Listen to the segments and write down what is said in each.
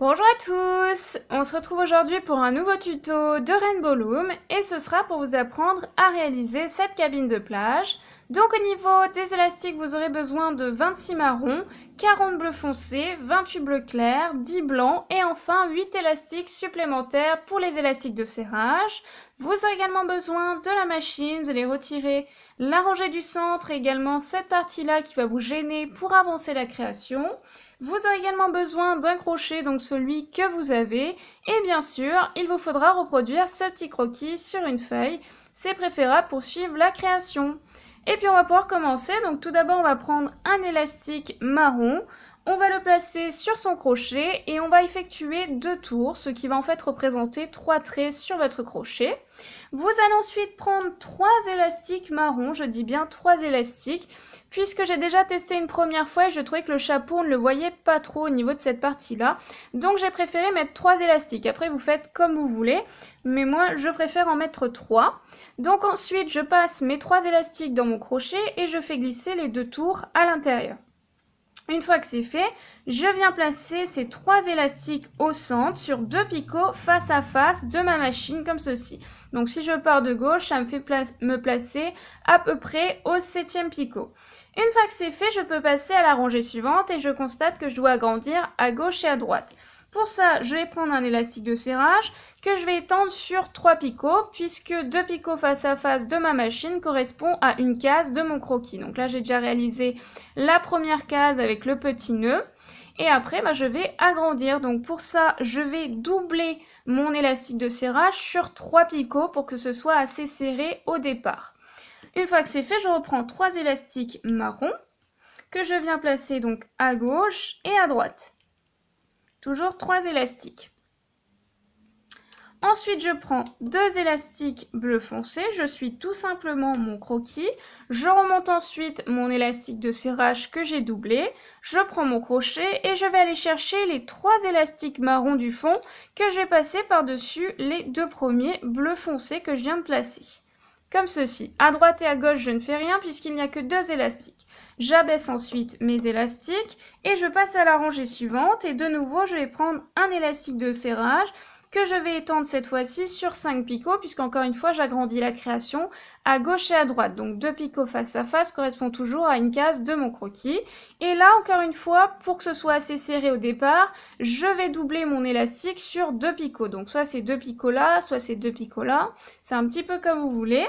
Bonjour à tous! On se retrouve aujourd'hui pour un nouveau tuto de Rainbow Loom et ce sera pour vous apprendre à réaliser cette cabine de plage. Donc au niveau des élastiques, vous aurez besoin de 26 marrons, 40 bleus foncés, 28 bleus clairs, 10 blancs et enfin 8 élastiques supplémentaires pour les élastiques de serrage. Vous aurez également besoin de la machine, vous allez retirer la rangée du centre et également cette partie-là qui va vous gêner pour avancer la création. Vous aurez également besoin d'un crochet, donc celui que vous avez. Et bien sûr, il vous faudra reproduire ce petit croquis sur une feuille. C'est préférable pour suivre la création. Et puis on va pouvoir commencer. Donc tout d'abord, on va prendre un élastique marron. On va le placer sur son crochet et on va effectuer 2 tours, ce qui va en fait représenter 3 traits sur votre crochet. Vous allez ensuite prendre 3 élastiques marrons, je dis bien 3 élastiques, puisque j'ai déjà testé une première fois et je trouvais que le chapeau, on ne le voyait pas trop au niveau de cette partie-là. Donc j'ai préféré mettre 3 élastiques. Après vous faites comme vous voulez, mais moi je préfère en mettre 3. Donc ensuite je passe mes 3 élastiques dans mon crochet et je fais glisser les 2 tours à l'intérieur. Une fois que c'est fait, je viens placer ces 3 élastiques au centre sur 2 picots face à face de ma machine comme ceci. Donc si je pars de gauche, ça me fait me placer à peu près au 7e picot. Une fois que c'est fait, je peux passer à la rangée suivante et je constate que je dois agrandir à gauche et à droite. Pour ça, je vais prendre un élastique de serrage que je vais étendre sur 3 picots puisque 2 picots face à face de ma machine correspond à une case de mon croquis. Donc là, j'ai déjà réalisé la première case avec le petit nœud. Et après, je vais agrandir. Donc pour ça, je vais doubler mon élastique de serrage sur 3 picots pour que ce soit assez serré au départ. Une fois que c'est fait, je reprends 3 élastiques marrons que je viens placer donc à gauche et à droite. Toujours 3 élastiques. Ensuite, je prends 2 élastiques bleu foncé, je suis tout simplement mon croquis. Je remonte ensuite mon élastique de serrage que j'ai doublé. Je prends mon crochet et je vais aller chercher les 3 élastiques marron du fond que je vais passer par-dessus les 2 premiers bleu foncé que je viens de placer. Comme ceci. À droite et à gauche, je ne fais rien puisqu'il n'y a que 2 élastiques. J'abaisse ensuite mes élastiques et je passe à la rangée suivante et de nouveau, je vais prendre un élastique de serrage que je vais étendre cette fois-ci sur 5 picots puisqu'encore une fois, j'agrandis la création à gauche et à droite. Donc 2 picots face à face correspond toujours à une case de mon croquis. Et là, encore une fois, pour que ce soit assez serré au départ, je vais doubler mon élastique sur 2 picots. Donc soit ces 2 picots là, soit ces 2 picots là. C'est un petit peu comme vous voulez.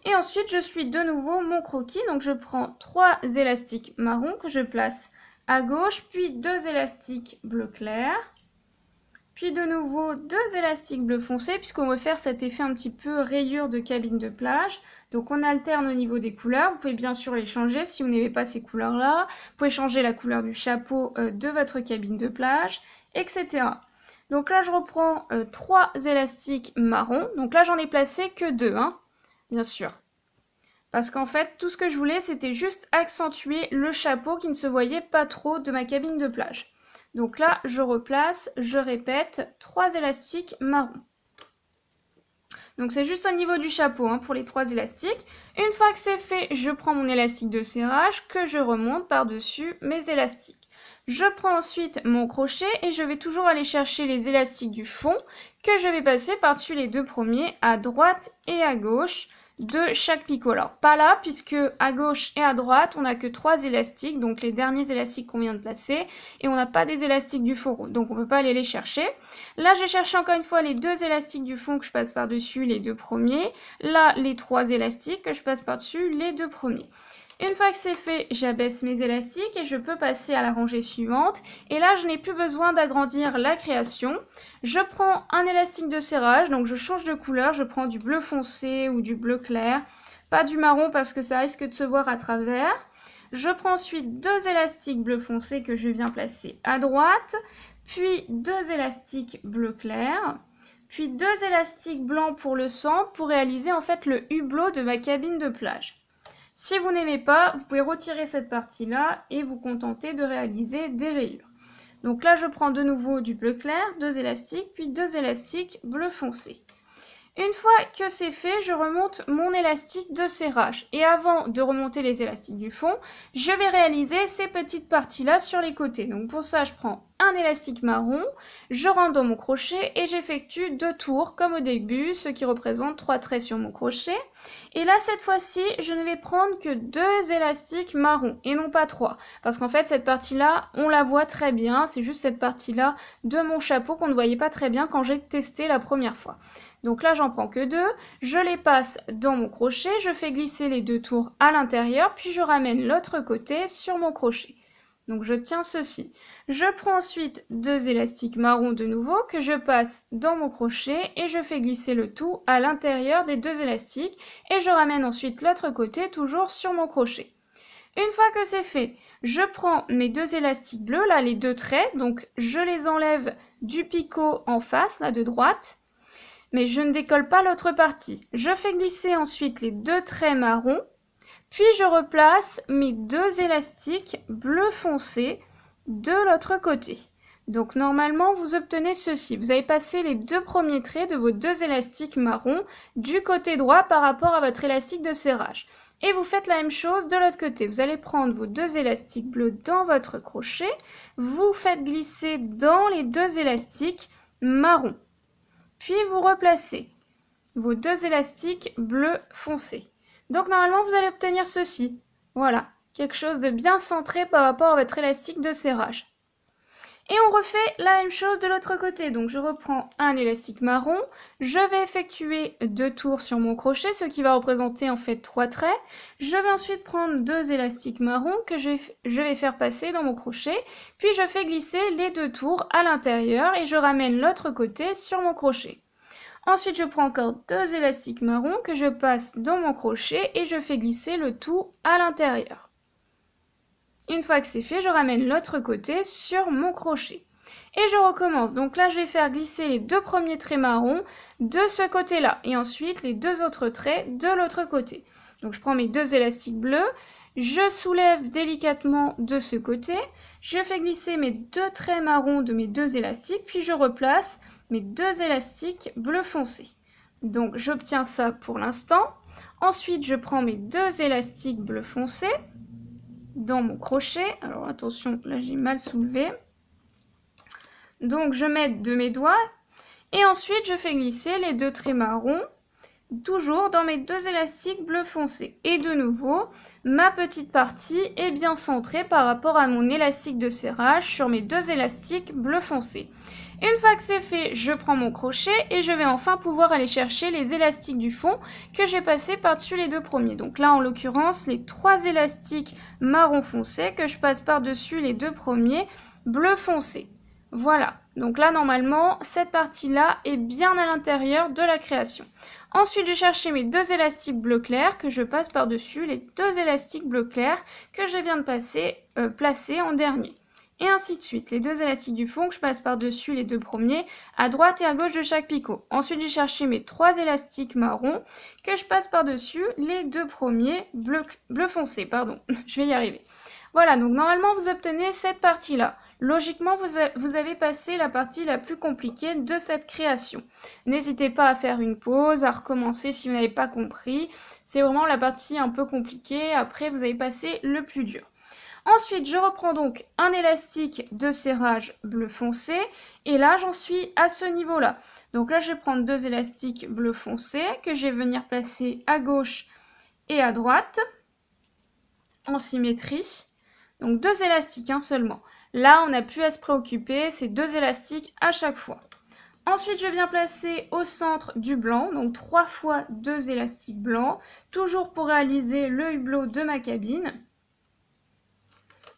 Et ensuite, je suis de nouveau mon croquis. Donc je prends 3 élastiques marrons que je place à gauche, puis 2 élastiques bleu clair. Puis de nouveau 2 élastiques bleu foncé puisqu'on veut faire cet effet un petit peu rayure de cabine de plage. Donc on alterne au niveau des couleurs. Vous pouvez bien sûr les changer si vous n'aimez pas ces couleurs-là. Vous pouvez changer la couleur du chapeau de votre cabine de plage, etc. Donc là je reprends 3 élastiques marrons. Donc là j'en ai placé que 2, bien sûr. Parce qu'en fait tout ce que je voulais c'était juste accentuer le chapeau qui ne se voyait pas trop de ma cabine de plage. Donc là, je replace, je répète, 3 élastiques marrons. Donc c'est juste au niveau du chapeau pour les 3 élastiques. Une fois que c'est fait, je prends mon élastique de serrage que je remonte par-dessus mes élastiques. Je prends ensuite mon crochet et je vais toujours aller chercher les élastiques du fond que je vais passer par-dessus les 2 premiers à droite et à gauche de chaque picot. Alors pas là puisque à gauche et à droite on n'a que 3 élastiques, donc les derniers élastiques qu'on vient de placer, et on n'a pas des élastiques du fond, donc on ne peut pas aller les chercher. Là je vais chercher encore une fois les 2 élastiques du fond que je passe par dessus les 2 premiers, là les 3 élastiques que je passe par dessus les 2 premiers. Une fois que c'est fait, j'abaisse mes élastiques et je peux passer à la rangée suivante. Et là, je n'ai plus besoin d'agrandir la création. Je prends un élastique de serrage, donc je change de couleur. Je prends du bleu foncé ou du bleu clair. Pas du marron parce que ça risque de se voir à travers. Je prends ensuite 2 élastiques bleu foncé que je viens placer à droite. Puis 2 élastiques bleu clair. Puis 2 élastiques blancs pour le centre pour réaliser en fait le hublot de ma cabine de plage. Si vous n'aimez pas, vous pouvez retirer cette partie-là et vous contenter de réaliser des rayures. Donc là, je prends de nouveau du bleu clair, 2 élastiques, puis 2 élastiques bleu foncé. Une fois que c'est fait, je remonte mon élastique de serrage. Et avant de remonter les élastiques du fond, je vais réaliser ces petites parties-là sur les côtés. Donc pour ça, je prends un élastique marron, je rentre dans mon crochet et j'effectue 2 tours comme au début, ce qui représente 3 traits sur mon crochet. Et là, cette fois-ci, je ne vais prendre que 2 élastiques marrons et non pas 3. Parce qu'en fait, cette partie-là, on la voit très bien. C'est juste cette partie-là de mon chapeau qu'on ne voyait pas très bien quand j'ai testé la première fois. Donc là, j'en prends que 2, je les passe dans mon crochet, je fais glisser les 2 tours à l'intérieur, puis je ramène l'autre côté sur mon crochet. Donc j'obtiens ceci. Je prends ensuite 2 élastiques marrons de nouveau que je passe dans mon crochet et je fais glisser le tout à l'intérieur des 2 élastiques et je ramène ensuite l'autre côté toujours sur mon crochet. Une fois que c'est fait, je prends mes 2 élastiques bleus, là les 2 traits, donc je les enlève du picot en face, là de droite. Mais je ne décolle pas l'autre partie. Je fais glisser ensuite les 2 traits marrons, puis je replace mes 2 élastiques bleu foncé de l'autre côté. Donc normalement, vous obtenez ceci. Vous avez passé les 2 premiers traits de vos 2 élastiques marrons du côté droit par rapport à votre élastique de serrage. Et vous faites la même chose de l'autre côté. Vous allez prendre vos 2 élastiques bleus dans votre crochet, vous faites glisser dans les 2 élastiques marrons. Puis vous replacez vos 2 élastiques bleu foncé. Donc normalement vous allez obtenir ceci. Voilà, quelque chose de bien centré par rapport à votre élastique de serrage. Et on refait la même chose de l'autre côté. Donc je reprends un élastique marron, je vais effectuer 2 tours sur mon crochet, ce qui va représenter en fait 3 traits. Je vais ensuite prendre 2 élastiques marrons que je vais faire passer dans mon crochet, puis je fais glisser les 2 tours à l'intérieur et je ramène l'autre côté sur mon crochet. Ensuite, je prends encore 2 élastiques marrons que je passe dans mon crochet et je fais glisser le tout à l'intérieur. Une fois que c'est fait, je ramène l'autre côté sur mon crochet. Et je recommence. Donc là, je vais faire glisser les 2 premiers traits marrons de ce côté-là. Et ensuite, les 2 autres traits de l'autre côté. Donc je prends mes 2 élastiques bleus. Je soulève délicatement de ce côté. Je fais glisser mes 2 traits marrons de mes 2 élastiques. Puis je replace mes 2 élastiques bleu foncé. Donc j'obtiens ça pour l'instant. Ensuite, je prends mes 2 élastiques bleu foncé dans mon crochet. Alors attention, là j'ai mal soulevé. Donc je m'aide de mes doigts et ensuite je fais glisser les 2 traits marrons toujours dans mes 2 élastiques bleu foncé. Et de nouveau, ma petite partie est bien centrée par rapport à mon élastique de serrage sur mes 2 élastiques bleu foncé. Une fois que c'est fait, je prends mon crochet et je vais enfin pouvoir aller chercher les élastiques du fond que j'ai passés par-dessus les 2 premiers. Donc là, en l'occurrence, les 3 élastiques marron foncé que je passe par-dessus les 2 premiers bleu foncé. Voilà. Donc là, normalement, cette partie-là est bien à l'intérieur de la création. Ensuite, j'ai cherché mes 2 élastiques bleu clair que je passe par-dessus les 2 élastiques bleu clair que je viens de placer en dernier. Et ainsi de suite, les 2 élastiques du fond que je passe par-dessus les 2 premiers, à droite et à gauche de chaque picot. Ensuite, j'ai cherché mes 3 élastiques marron que je passe par-dessus les 2 premiers bleu foncé, pardon, je vais y arriver. Voilà, donc normalement, vous obtenez cette partie-là. Logiquement, vous avez passé la partie la plus compliquée de cette création. N'hésitez pas à faire une pause, à recommencer si vous n'avez pas compris. C'est vraiment la partie un peu compliquée. Après, vous avez passé le plus dur. Ensuite, je reprends donc un élastique de serrage bleu foncé. Et là, j'en suis à ce niveau-là. Donc là, je vais prendre 2 élastiques bleu foncé que je vais venir placer à gauche et à droite en symétrie. Donc 2 élastiques seulement. Là, on n'a plus à se préoccuper, c'est 2 élastiques à chaque fois. Ensuite, je viens placer au centre du blanc, donc 3 fois 2 élastiques blancs, toujours pour réaliser le hublot de ma cabine.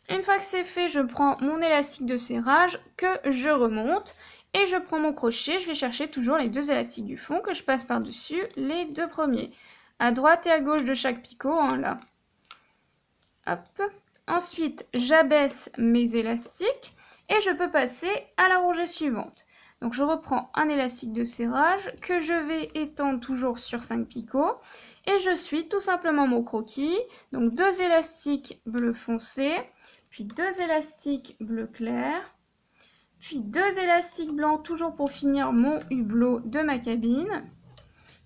Une fois que c'est fait, je prends mon élastique de serrage que je remonte et je prends mon crochet. Je vais chercher toujours les 2 élastiques du fond que je passe par-dessus les 2 premiers. À droite et à gauche de chaque picot, là. Hop. Ensuite, j'abaisse mes élastiques et je peux passer à la rangée suivante. Donc je reprends un élastique de serrage que je vais étendre toujours sur 5 picots et je suis tout simplement mon croquis. Donc 2 élastiques bleu foncé, puis 2 élastiques bleu clair, puis 2 élastiques blancs toujours pour finir mon hublot de ma cabine.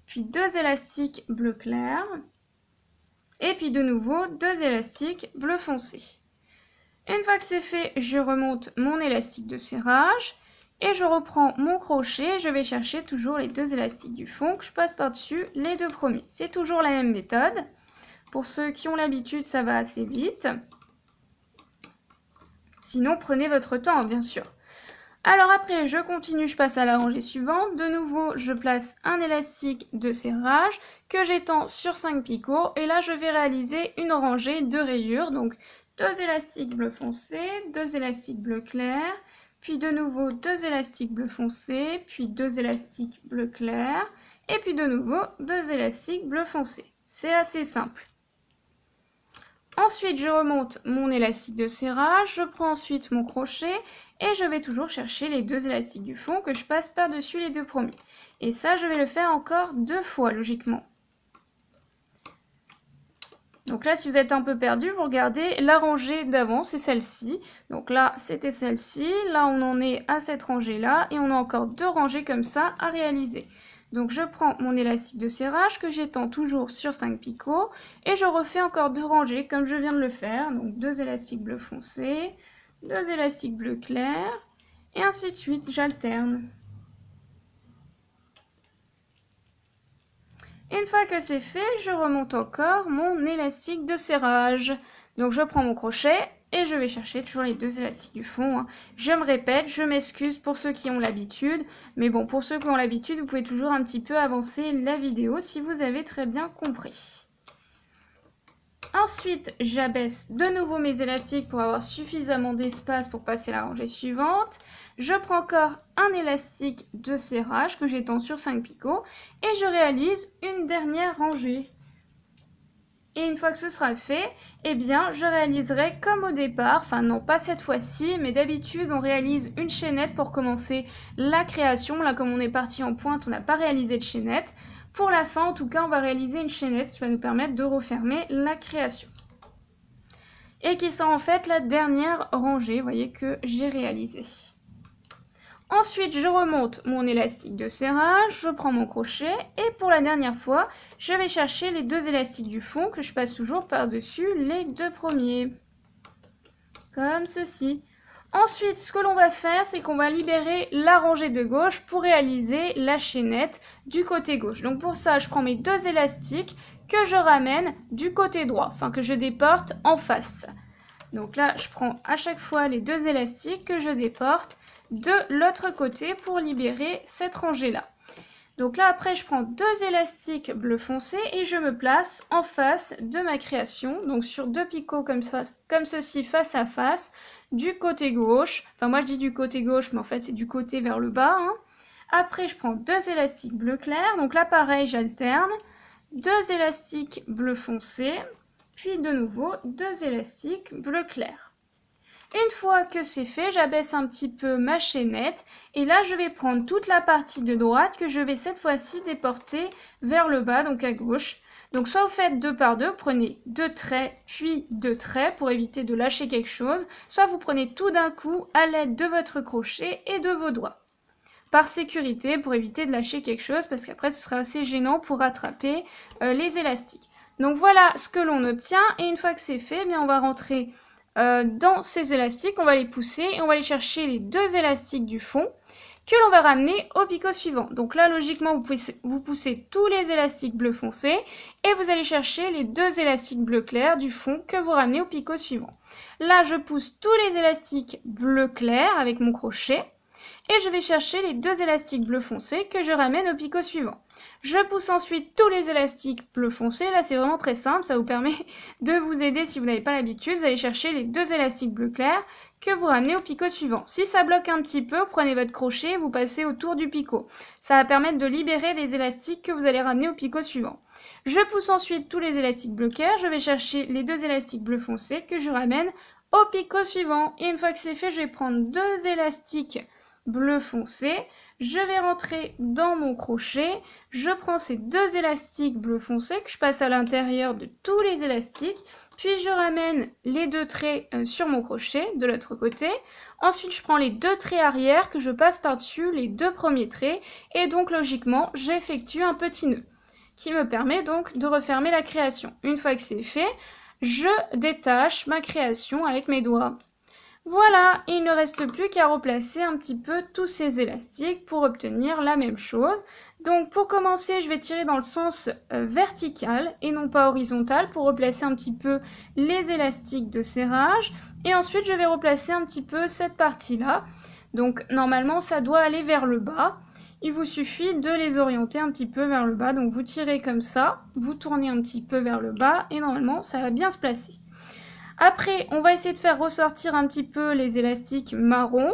puis 2 élastiques bleu clair, et puis de nouveau 2 élastiques bleu foncé. Une fois que c'est fait, je remonte mon élastique de serrage et je reprends mon crochet. Je vais chercher toujours les 2 élastiques du fond que je passe par-dessus les 2 premiers. C'est toujours la même méthode. Pour ceux qui ont l'habitude, ça va assez vite. Sinon, prenez votre temps, bien sûr. Alors après, je continue, je passe à la rangée suivante. De nouveau, je place un élastique de serrage que j'étends sur 5 picots. Et là, je vais réaliser une rangée de rayures. Donc, 2 élastiques bleu foncé, 2 élastiques bleu clair, puis de nouveau 2 élastiques bleu foncé, puis 2 élastiques bleu clair, et puis de nouveau 2 élastiques bleu foncé. C'est assez simple. Ensuite, je remonte mon élastique de serrage, je prends ensuite mon crochet et je vais toujours chercher les 2 élastiques du fond que je passe par-dessus les 2 premiers. Et ça, je vais le faire encore 2 fois, logiquement. Donc là, si vous êtes un peu perdu, vous regardez la rangée d'avant, c'est celle-ci. Donc là, c'était celle-ci. Là, on en est à cette rangée-là. Et on a encore 2 rangées comme ça à réaliser. Donc je prends mon élastique de serrage que j'étends toujours sur 5 picots. Et je refais encore 2 rangées comme je viens de le faire. Donc 2 élastiques bleu foncé, 2 élastiques bleu clair. Et ainsi de suite, j'alterne. Une fois que c'est fait, je remonte encore mon élastique de serrage. Donc je prends mon crochet et je vais chercher toujours les 2 élastiques du fond. Je me répète, je m'excuse pour ceux qui ont l'habitude. Mais bon, pour ceux qui ont l'habitude, vous pouvez toujours un petit peu avancer la vidéo si vous avez très bien compris. Ensuite, j'abaisse de nouveau mes élastiques pour avoir suffisamment d'espace pour passer à la rangée suivante. Je prends encore un élastique de serrage que j'étends sur 5 picots et je réalise une dernière rangée. Et une fois que ce sera fait, eh bien, je réaliserai comme au départ, enfin non, pas cette fois-ci, mais d'habitude, on réalise une chaînette pour commencer la création. Là, comme on est parti en pointe, on n'a pas réalisé de chaînette. Pour la fin, en tout cas, on va réaliser une chaînette qui va nous permettre de refermer la création. Et qui sera en fait la dernière rangée, vous voyez, que j'ai réalisée. Ensuite, je remonte mon élastique de serrage, je prends mon crochet et pour la dernière fois, je vais chercher les 2 élastiques du fond que je passe toujours par-dessus les 2 premiers. Comme ceci. Ensuite, ce que l'on va faire, c'est qu'on va libérer la rangée de gauche pour réaliser la chaînette du côté gauche. Donc pour ça, je prends mes 2 élastiques que je ramène du côté droit, enfin que je déporte en face. Donc là, je prends à chaque fois les 2 élastiques que je déporte de l'autre côté pour libérer cette rangée-là. Donc là, après, je prends 2 élastiques bleu foncé et je me place en face de ma création. Donc sur 2 picots comme ça, comme ceci, face à face, du côté gauche. Enfin, moi, je dis du côté gauche, mais en fait, c'est du côté vers le bas. Après, je prends 2 élastiques bleu clair. Donc là, pareil, j'alterne. 2 élastiques bleu foncé. Puis de nouveau, 2 élastiques bleu clair. Une fois que c'est fait, j'abaisse un petit peu ma chaînette et là je vais prendre toute la partie de droite que je vais cette fois-ci déporter vers le bas, donc à gauche. Donc soit vous faites 2 par 2, prenez 2 traits puis 2 traits pour éviter de lâcher quelque chose, soit vous prenez tout d'un coup à l'aide de votre crochet et de vos doigts. Par sécurité, pour éviter de lâcher quelque chose parce qu'après ce sera assez gênant pour rattraper les élastiques. Donc voilà ce que l'on obtient et une fois que c'est fait, eh bien on va rentrer dans ces élastiques, on va les pousser et on va aller chercher les 2 élastiques du fond que l'on va ramener au picot suivant. Donc là, logiquement, vous poussez tous les élastiques bleu foncé et vous allez chercher les 2 élastiques bleu clair du fond que vous ramenez au picot suivant. Là, je pousse tous les élastiques bleu clair avec mon crochet et je vais chercher les 2 élastiques bleu foncé que je ramène au picot suivant. Je pousse ensuite tous les élastiques bleu foncé. Là, c'est vraiment très simple. Ça vous permet de vous aider si vous n'avez pas l'habitude. Vous allez chercher les 2 élastiques bleu clair que vous ramenez au picot suivant. Si ça bloque un petit peu, prenez votre crochet et vous passez autour du picot. Ça va permettre de libérer les élastiques que vous allez ramener au picot suivant. Je pousse ensuite tous les élastiques bleu clair. Je vais chercher les 2 élastiques bleu foncé que je ramène au picot suivant. Et une fois que c'est fait, je vais prendre 2 élastiques bleu foncé. Je vais rentrer dans mon crochet, je prends ces 2 élastiques bleu foncé que je passe à l'intérieur de tous les élastiques, puis je ramène les 2 traits sur mon crochet de l'autre côté. Ensuite, je prends les 2 traits arrière que je passe par-dessus les 2 premiers traits et donc logiquement, j'effectue un petit nœud. qui me permet donc de refermer la création. Une fois que c'est fait, je détache ma création avec mes doigts. Voilà, il ne reste plus qu'à replacer un petit peu tous ces élastiques pour obtenir la même chose. Donc pour commencer, je vais tirer dans le sens vertical et non pas horizontal pour replacer un petit peu les élastiques de serrage. Et ensuite, je vais replacer un petit peu cette partie-là. Donc normalement, ça doit aller vers le bas. Il vous suffit de les orienter un petit peu vers le bas. Donc vous tirez comme ça, vous tournez un petit peu vers le bas et normalement, ça va bien se placer. Après, on va essayer de faire ressortir un petit peu les élastiques marron,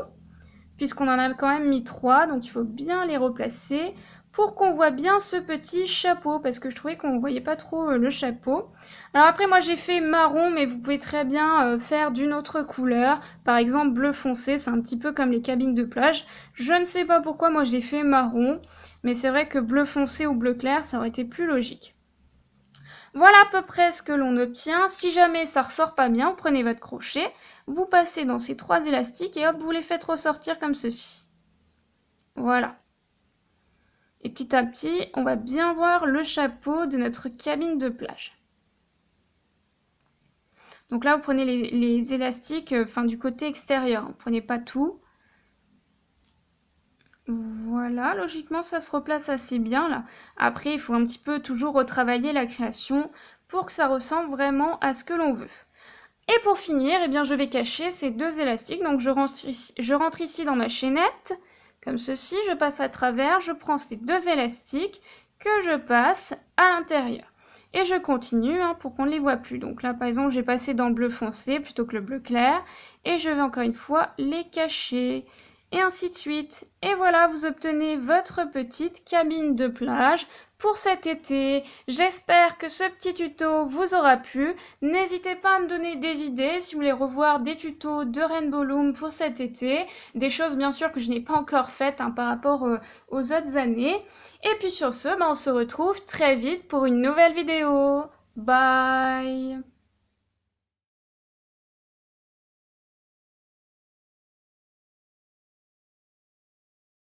puisqu'on en a quand même mis 3, donc il faut bien les replacer pour qu'on voit bien ce petit chapeau, parce que je trouvais qu'on ne voyait pas trop le chapeau. Alors après, moi j'ai fait marron, mais vous pouvez très bien faire d'une autre couleur, par exemple bleu foncé, c'est un petit peu comme les cabines de plage. Je ne sais pas pourquoi moi j'ai fait marron, mais c'est vrai que bleu foncé ou bleu clair, ça aurait été plus logique. Voilà à peu près ce que l'on obtient. Si jamais ça ressort pas bien, vous prenez votre crochet, vous passez dans ces 3 élastiques et hop, vous les faites ressortir comme ceci. Voilà. Et petit à petit, on va bien voir le chapeau de notre cabine de plage. Donc là, vous prenez les élastiques du côté extérieur. Vous ne prenez pas tout. Voilà, logiquement ça se replace assez bien là. Après, il faut un petit peu toujours retravailler la création pour que ça ressemble vraiment à ce que l'on veut. Et pour finir, eh bien, je vais cacher ces 2 élastiques. Donc je rentre ici dans ma chaînette, comme ceci, je passe à travers, je prends ces 2 élastiques que je passe à l'intérieur. Et je continue pour qu'on ne les voit plus. Donc là, par exemple, j'ai passé dans le bleu foncé plutôt que le bleu clair. Et je vais encore une fois les cacher. Et ainsi de suite. Et voilà, vous obtenez votre petite cabine de plage pour cet été. J'espère que ce petit tuto vous aura plu. N'hésitez pas à me donner des idées si vous voulez revoir des tutos de Rainbow Loom pour cet été. Des choses bien sûr que je n'ai pas encore faites par rapport aux autres années. Et puis sur ce, on se retrouve très vite pour une nouvelle vidéo. Bye!